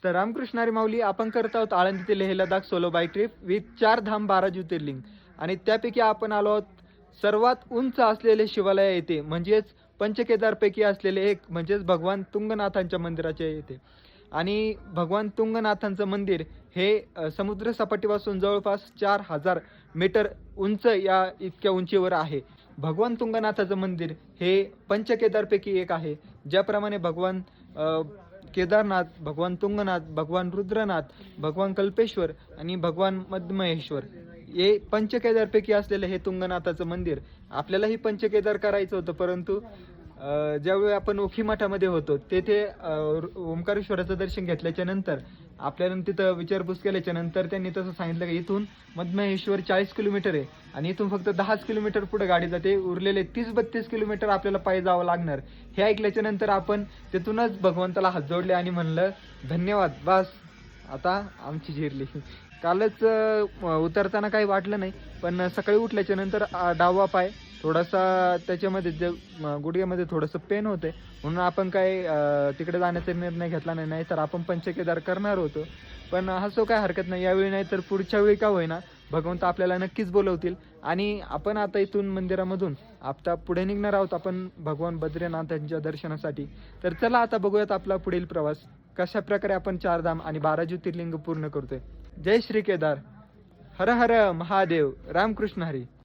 तर रामकृष्ण हरी माऊली, आपण करत आहोत आळंदी ते Leh Ladakh solo bike trip with 4 धाम 12 ज्योतिर्लिंग. आणि त्यापैकी आपण आलो आहोत सर्वात उंच असलेले शिवालय येथे, म्हणजेच पंचकेदारपैकी असलेले एक म्हणजेच भगवान तुंगनाथांच्या मंदिराच्या येथे. आणि भगवान तुंगनाथांचं मंदिर हे समुद्र सपाटीपासून जवळपास 4000 मीटर उंच या इतक्या उंचीवर आहे. भगवान तुंगनाथाचं मंदिर हे पंचकेदारपैकी एक आहे. ज्याप्रमाणे भगवान केदारनाथ, भगवान तुंगनाथ, भगवान रुद्रनाथ, भगवान कल्पेश्वर आणि भगवान मदमहेश्वर हे पंचकेदारपैकी असलेलं हे तुंगनाथाचं मंदिर. आपल्यालाही पंचकेदार करायचं होतं, परंतु ज्यावेळी आपण ओखी मठामध्ये होतो तेथे ओंकारेश्वराचं दर्शन घेतल्याच्या नंतर आपल्याला तिथं विचारपूस केल्याच्या नंतर त्यांनी तसं सांगितलं की इथून मदमहेश्वर 40 किलोमीटर आहे आणि इथून फक्त 10 किलोमीटर पुढे गाडी जाते, उरलेले 30-32 किलोमीटर आपल्याला पायी जावं लागणार. हे ऐकल्याच्या नंतर आपण तिथूनच भगवंताला हात जोडले आणि म्हणलं धन्यवाद, बस आता आमची झिरली. कालच उतरताना काही वाटलं नाही, पण सकाळी उठल्याच्या नंतर डावा पाय थोडासा त्याच्यामध्ये जे गुडघ्यामध्ये थोडंसं पेन होते, म्हणून आपण काय तिकडे जाण्याचा निर्णय घेतला नाही. तर आपण पंचकेदार करणार होतो, पण हसो काय हरकत नाही. यावेळी नाही तर पुढच्या वेळी का होईना भगवंत आपल्याला नक्कीच बोलवतील. आणि आपण आता इथून मंदिरामधून आता पुढे निघणार आहोत आपण भगवान बद्रीनाथांच्या दर्शनासाठी. तर चला आता बघूयात आपला पुढील प्रवास कशा प्रकारे आपण 4 धाम आणि 12 ज्योतिर्लिंग पूर्ण करतोय. जय श्री केदार, हर हर महादेव, रामकृष्ण हरी.